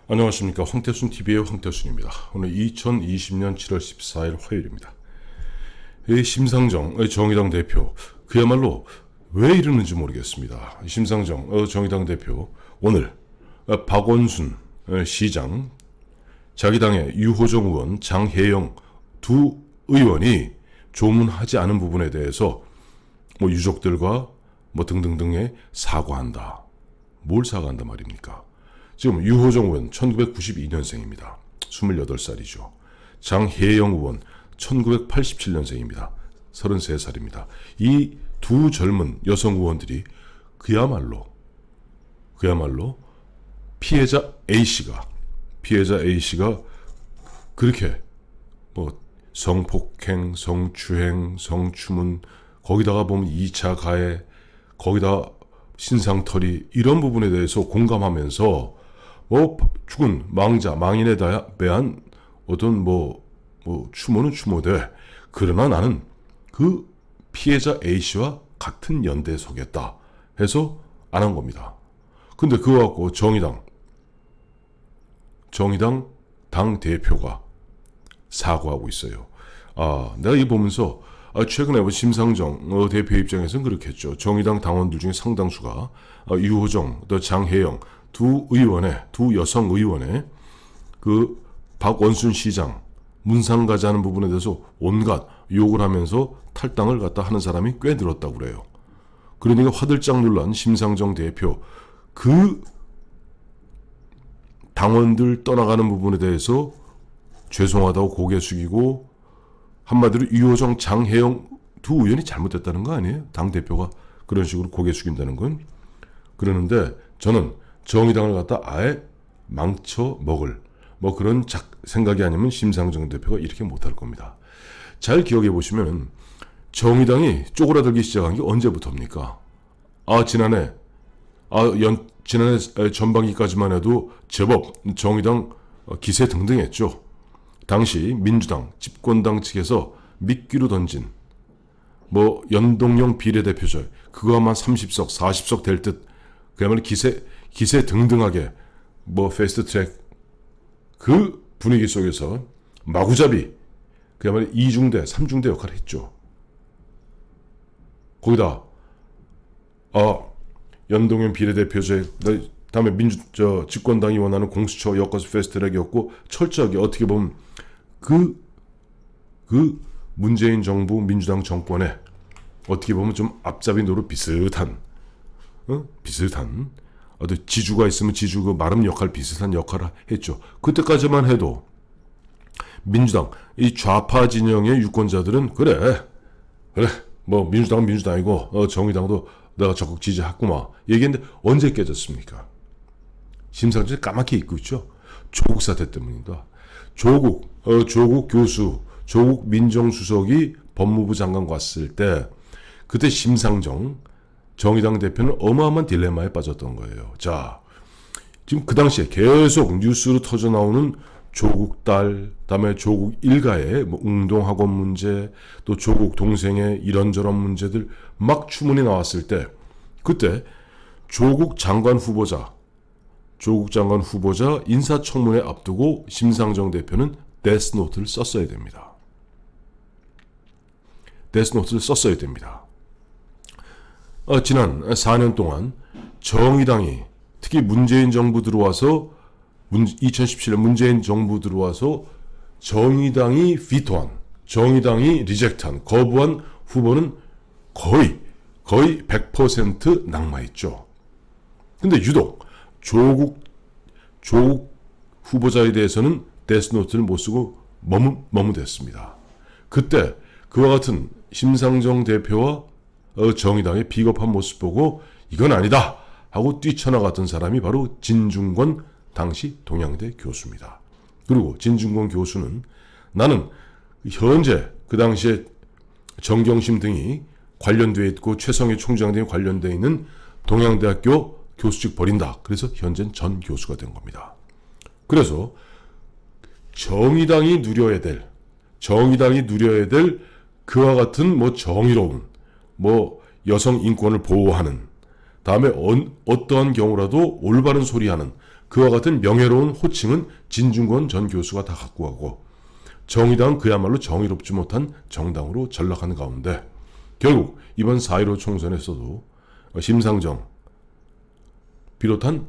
안녕하십니까. 황태순TV의 황태순입니다. 오늘 2020년 7월 14일 화요일입니다. 이 심상정 정의당 대표, 그야말로 왜 이러는지 모르겠습니다. 심상정 정의당 대표, 오늘 박원순 시장, 자기 당의 유호정 의원, 장혜영 두 의원이 조문하지 않은 부분에 대해서 유족들과 등등등에 사과한다. 뭘 사과한다 말입니까? 지금 유호정 의원 1992년생입니다. 28살이죠. 장혜영 의원 1987년생입니다. 33살입니다. 이 두 젊은 여성 의원들이 그야말로 피해자 A씨가 그렇게 성폭행, 성추행, 성추문, 거기다가 보면 2차 가해, 거기다 신상털이, 이런 부분에 대해서 공감하면서 죽은 망인에 대한 어떤 추모는 추모되, 그러나 나는 그 피해자 A씨와 같은 연대에 서겠다 해서 안 한 겁니다. 근데 그거 갖고 정의당 당 대표가 사과하고 있어요. 내가 이 보면서 최근에 심상정 대표 입장에서는 그렇겠죠. 정의당 당원들 중에 상당수가 유호정, 또 장혜영 두 여성 의원의 그 박원순 시장 문상 가자는 부분에 대해서 온갖 욕을 하면서 탈당을 갖다 하는 사람이 꽤 늘었다고 그래요. 그러니까 화들짝 놀란 심상정 대표, 그 당원들 떠나가는 부분에 대해서 죄송하다고 고개 숙이고, 한마디로 유호정, 장혜영 두 의원이 잘못됐다는 거 아니에요? 당대표가 그런 식으로 고개 숙인다는 건. 그러는데 저는 정의당을 갖다 아예 망쳐먹을 그런 생각이 아니면 심상정 대표가 이렇게 못할 겁니다. 잘 기억해 보시면 정의당이 쪼그라들기 시작한 게 언제부터입니까? 지난해 전반기까지만 해도 제법 정의당 기세 등등했죠. 당시 민주당 집권당 측에서 미끼로 던진 연동형 비례대표제, 그거만 30석 40석 될 듯, 그야말로 기세 등등하게 패스트트랙, 그 분위기 속에서 마구잡이, 그야말로 2중대 3중대 역할을 했죠. 거기다 연동형 비례대표제, 다음에 집권당이 원하는 공수처 엮어서 패스트트랙이었고, 철저하게 어떻게 보면 그 문재인 정부 민주당 정권에 어떻게 보면 좀 앞잡이 노릇 비슷한 지주가 있으면 지주 그 마름 역할 비슷한 역할을 했죠. 그때까지만 해도 민주당 이 좌파 진영의 유권자들은 그래 민주당은 민주당이고 정의당도 내가 적극 지지했구만 얘기했는데, 언제 깨졌습니까? 심상정이 까맣게 잊고 있죠. 조국 사태 때문입니다. 조국 교수, 조국 민정수석이 법무부 장관 갔을 때, 그때 심상정 정의당 대표는 어마어마한 딜레마에 빠졌던 거예요. 자, 지금 그 당시에 계속 뉴스로 터져 나오는 조국 딸, 다음에 조국 일가의 웅동학원 문제, 또 조국 동생의 이런저런 문제들 막 추문이 나왔을 때, 그때 조국 장관 후보자 인사청문회 앞두고 심상정 대표는 데스노트를 썼어야 됩니다. 지난 4년 동안 정의당이, 특히 문재인 정부 들어와서 2017년 문재인 정부 들어와서 정의당이 비토한, 정의당이 리젝트한, 거부한 후보는 거의 100% 낙마했죠. 근데 유독 조국 후보자에 대해서는 데스노트를 못 쓰고 머무댔습니다. 그때 그와 같은 심상정 대표와 정의당의 비겁한 모습 보고 이건 아니다 하고 뛰쳐나갔던 사람이 바로 진중권 당시 동양대 교수입니다. 그리고 진중권 교수는, 나는 현재 그 당시에 정경심 등이 관련되어 있고 최성희 총장 등이 관련되어 있는 동양대학교 교수직 버린다. 그래서 현재는 전 교수가 된 겁니다. 그래서 정의당이 누려야 될 그와 같은 정의로운 여성 인권을 보호하는, 다음에 어떠한 경우라도 올바른 소리하는 그와 같은 명예로운 호칭은 진중권 전 교수가 다 갖고 가고 정의당은 그야말로 정의롭지 못한 정당으로 전락하는 가운데 결국 이번 4.15 총선에서도 심상정 비롯한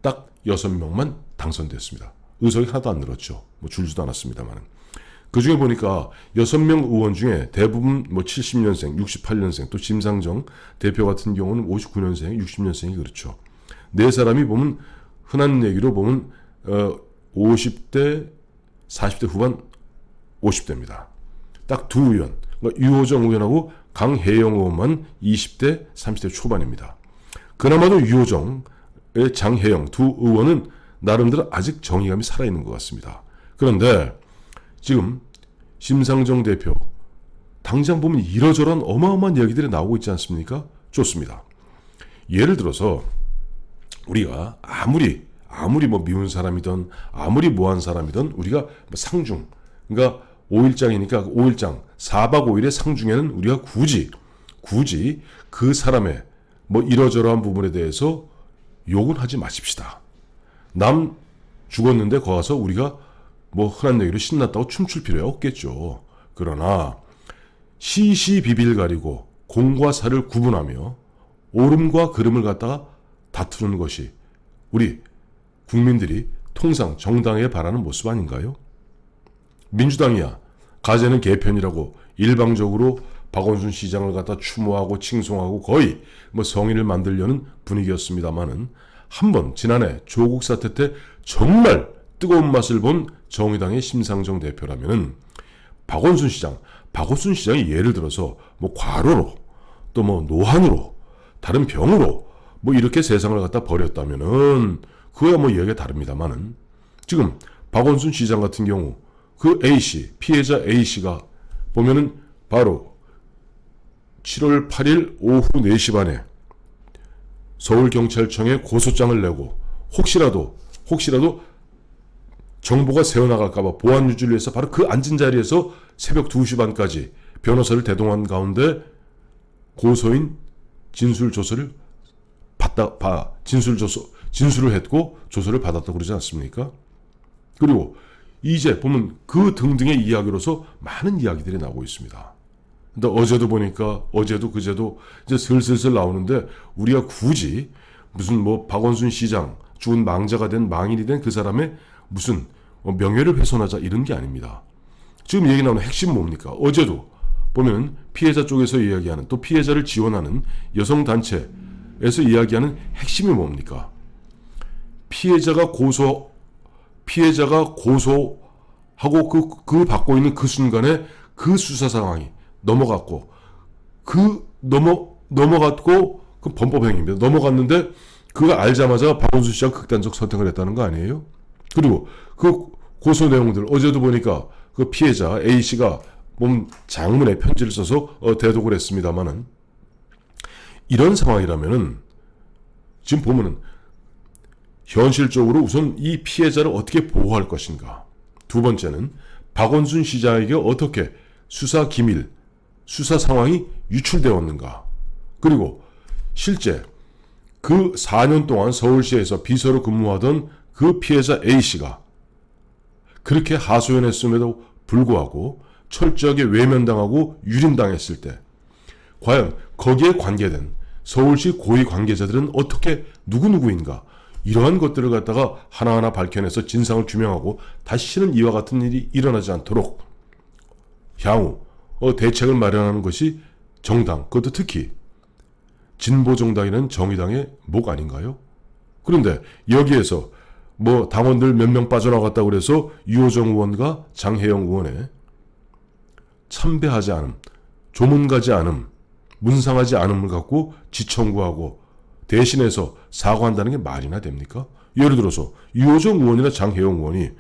딱 6명만 당선됐습니다. 의석이 하나도 안 늘었죠. 뭐 줄지도 않았습니다만. 그 중에 보니까 6명 의원 중에 대부분 뭐 70년생, 68년생, 또 심상정 대표 같은 경우는 59년생, 60년생이 그렇죠. 네 사람이 보면 흔한 얘기로 보면 50대, 40대 후반, 50대입니다. 딱 두 의원, 그러니까 유호정 의원하고 강혜영 의원만 20대, 30대 초반입니다. 그나마도 유호정의 장혜영 두 의원은 나름대로 아직 정의감이 살아있는 것 같습니다. 그런데 지금 심상정 대표 당장 보면 이러저런 어마어마한 얘기들이 나오고 있지 않습니까? 좋습니다. 예를 들어서 우리가 아무리 뭐 미운 사람이든 아무리 뭐한 사람이든 우리가 상중, 그러니까 5일장이니까 5일장 4박 5일의 상중에는 우리가 굳이 그 사람의 뭐 이러저러한 부분에 대해서 욕은 하지 마십시다. 남 죽었는데 거기서 우리가 뭐 흔한 얘기로 신났다고 춤출 필요가 없겠죠. 그러나 시시비비를 가리고 공과 사를 구분하며 옳음과 그름을 갖다가 다투는 것이 우리 국민들이 통상 정당에 바라는 모습 아닌가요? 민주당이야 가재는 개편이라고 일방적으로 박원순 시장을 갖다 추모하고 칭송하고 거의 뭐 성인을 만들려는 분위기였습니다만은 한번 지난해 조국 사태 때 정말 뜨거운 맛을 본 정의당의 심상정 대표라면은 박원순 시장이 예를 들어서 뭐 과로로 또 뭐 노환으로 다른 병으로 뭐 이렇게 세상을 갖다 버렸다면은 그거야 뭐 얘기가 다릅니다만은 지금 박원순 시장 같은 경우 그 A씨, 피해자 A씨가 보면은 바로 7월 8일 오후 4시 반에 서울경찰청에 고소장을 내고 혹시라도 정보가 새어나갈까봐 보안 유지를 위해서 바로 그 앉은 자리에서 새벽 2시 반까지 변호사를 대동한 가운데 고소인 진술을 했고 조서를 받았다고 그러지 않습니까? 그리고 이제 보면 그 등등의 이야기로서 많은 이야기들이 나오고 있습니다. 근데 어제도 그제도 이제 슬슬 나오는데 우리가 굳이 무슨 뭐 박원순 시장 죽은 망자가 된 망인이 된 그 사람의 무슨 명예를 훼손하자 이런 게 아닙니다. 지금 얘기 나오는 핵심 뭡니까? 어제도 보면 피해자 쪽에서 이야기하는 또 피해자를 지원하는 여성단체에서 이야기하는 핵심이 뭡니까? 피해자가 고소하고 그 받고 있는 그 순간에 그 수사 상황이 넘어갔고 넘어갔고 그 범법행위입니다. 넘어갔는데 그거 알자마자 박원순 씨가 극단적 선택을 했다는 거 아니에요? 그리고 그 고소 내용들 어제도 보니까 그 피해자 A 씨가 장문에 편지를 써서 대독을 했습니다만은 이런 상황이라면은 지금 보면은 현실적으로 우선 이 피해자를 어떻게 보호할 것인가. 두 번째는 박원순 시장에게 어떻게 수사 기밀, 수사 상황이 유출되었는가. 그리고 실제 그 4년 동안 서울시에서 비서로 근무하던 그 피해자 A씨가 그렇게 하소연했음에도 불구하고 철저하게 외면당하고 유린당했을 때 과연 거기에 관계된 서울시 고위 관계자들은 어떻게 누구인가 이러한 것들을 갖다가 하나하나 밝혀내서 진상을 규명하고 다시는 이와 같은 일이 일어나지 않도록 향후 대책을 마련하는 것이 정당, 그것도 특히 진보정당이라는 정의당의 목 아닌가요? 그런데 여기에서 뭐 당원들 몇 명 빠져나갔다고 그래서 유호정 의원과 장혜영 의원의 참배하지 않음, 조문가지 않음, 문상하지 않음을 갖고 지청구하고 대신해서 사과한다는 게 말이나 됩니까? 예를 들어서 유호정 의원이나 장혜영 의원이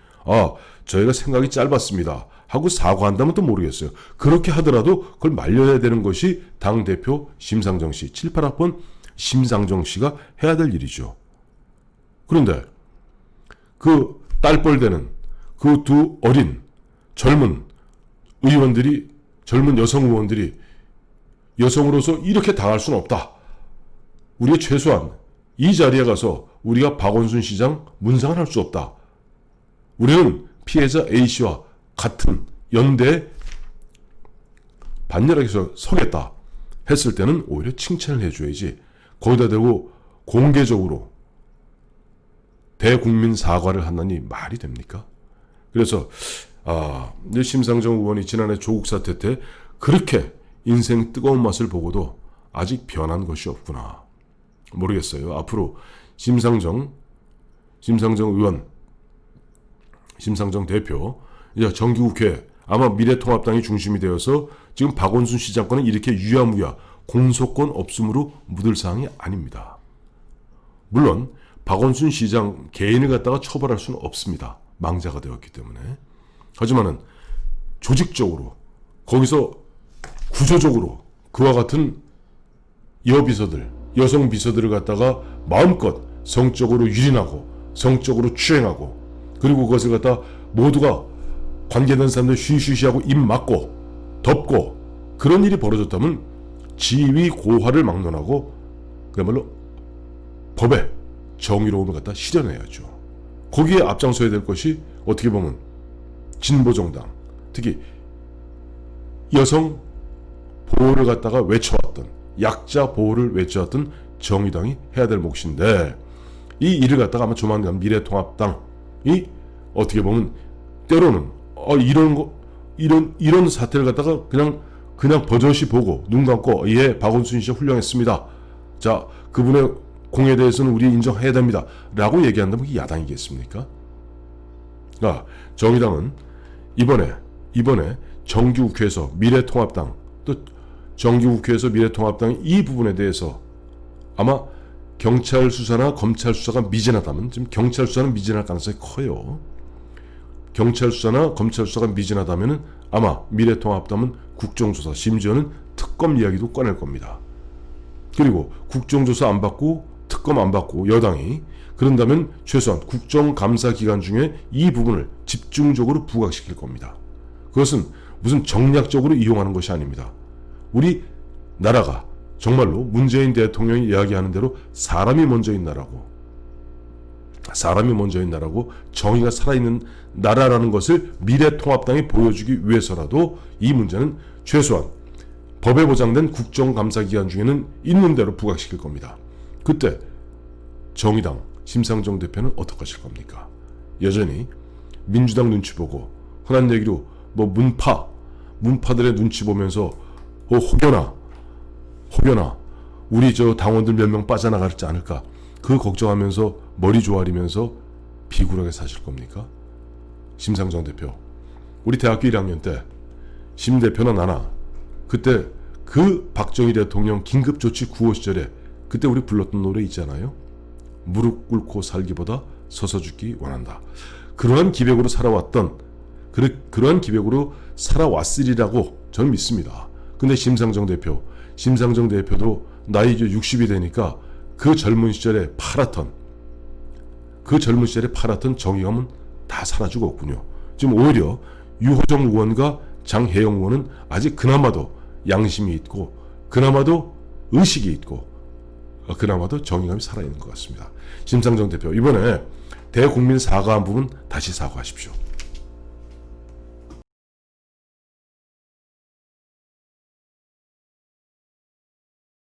저희가 생각이 짧았습니다 하고 사과한다면 또 모르겠어요. 그렇게 하더라도 그걸 말려야 되는 것이 당대표 심상정 씨, 7, 8학번 심상정 씨가 해야 될 일이죠. 그런데 그 딸뻘되는 그 두 어린 젊은 여성 의원들이 여성으로서 이렇게 당할 수는 없다. 우리가 최소한 이 자리에 가서 우리가 박원순 시장 문상을 할 수 없다. 우리는 피해자 A씨와 같은 연대에 반열하게 서겠다 했을 때는 오히려 칭찬을 해줘야지, 거기다 대고 공개적으로 대국민 사과를 한다니 말이 됩니까? 그래서 심상정 의원이 지난해 조국 사태 때 그렇게 인생 뜨거운 맛을 보고도 아직 변한 것이 없구나. 모르겠어요. 앞으로 심상정 의원, 심상정 대표, 이제 정기국회 아마 미래통합당이 중심이 되어서 지금 박원순 시장권은 이렇게 유야무야 공소권 없음으로 묻을 사항이 아닙니다. 물론 박원순 시장 개인을 갖다가 처벌할 수는 없습니다. 망자가 되었기 때문에. 하지만은 조직적으로 거기서 구조적으로 그와 같은 여비서들, 여성 비서들을 갖다가 마음껏 성적으로 유린하고 성적으로 추행하고, 그리고 그것을 갖다 모두가 관계된 사람들 쉬쉬쉬하고 입 막고 덮고 그런 일이 벌어졌다면 지위 고하를 막론하고 그야말로 법의 정의로움을 갖다 실현해야죠. 거기에 앞장서야 될 것이 어떻게 보면 진보정당, 특히 여성 보호를 갖다가 외쳐왔던, 약자 보호를 외쳐왔던 정의당이 해야 될 몫인데, 이 일을 갖다가 아마 조만간 미래통합당이 어떻게 보면 때로는 이런 사태를 갖다가 그냥 버젓이 보고 눈 감고, 예, 박원순 씨 훌륭했습니다. 자, 그분의 공에 대해서는 우리 인정해야 됩니다. 라고 얘기한다면 그게 야당이겠습니까? 정의당은 이번에 정기국회에서 미래통합당, 또 정기국회에서 미래통합당이 이 부분에 대해서 아마 경찰 수사나 검찰 수사가 미진하다면, 지금 경찰 수사는 미진할 가능성이 커요. 경찰 수사나 검찰 수사가 미진하다면 아마 미래통합당은 국정조사, 심지어는 특검 이야기도 꺼낼 겁니다. 그리고 국정조사 안 받고 특검 안 받고 여당이 그런다면 최소한 국정감사 기간 중에 이 부분을 집중적으로 부각시킬 겁니다. 그것은 무슨 정략적으로 이용하는 것이 아닙니다. 우리 나라가 정말로 문재인 대통령이 이야기하는 대로 사람이 먼저인 나라고 정의가 살아있는 나라라는 것을 미래통합당이 보여주기 위해서라도 이 문제는 최소한 법에 보장된 국정감사 기간 중에는 있는 대로 부각시킬 겁니다. 그때 정의당 심상정 대표는 어떻게 하실 겁니까? 여전히 민주당 눈치 보고 흔한 얘기로 뭐 문파들의 눈치 보면서 혹여나 우리 저 당원들 몇 명 빠져나갈지 않을까, 그 걱정하면서 머리 조아리면서 비굴하게 사실 겁니까? 심상정 대표, 우리 대학교 1학년 때 심 대표나 나나 그때 그 박정희 대통령 긴급조치 9호 시절에 그때 우리 불렀던 노래 있잖아요. 무릎 꿇고 살기보다 서서 죽기 원한다. 그러한 기백으로 살아왔으리라고 저는 믿습니다. 근데 심상정 대표도 나이 이제 60이 되니까 그 젊은 시절에 팔았던 정의감은 다 사라지고 없군요. 지금 오히려 유호정 의원과 장혜영 의원은 아직 그나마도 양심이 있고, 그나마도 의식이 있고, 그나마도 정의감이 살아있는 것 같습니다. 심상정 대표, 이번에 대국민 사과한 부분 다시 사과하십시오.